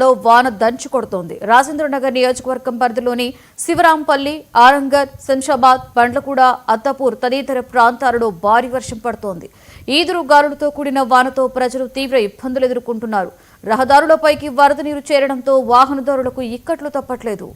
లో వాన దంచు కొడుతోంది. రాజేంద్రనగర్ నియోజకవర్గం పరిధిలోని శివరాంపల్లి, ఆరంగర్, శంషాబాద్, బండ్లగూడ, అత్తపూర్ తదితర ప్రాంతాలలో భారీ వర్షం పడుతోంది. ఈదురు గాలులతో కూడిన వానతో ప్రజలు తీవ్ర ఇబ్బందులు ఎదుర్కొంటున్నారు. రహదారులపైకి వరద నీరు చేరడంతో వాహనదారులకు ఇక్కట్లు తప్పట్లేదు.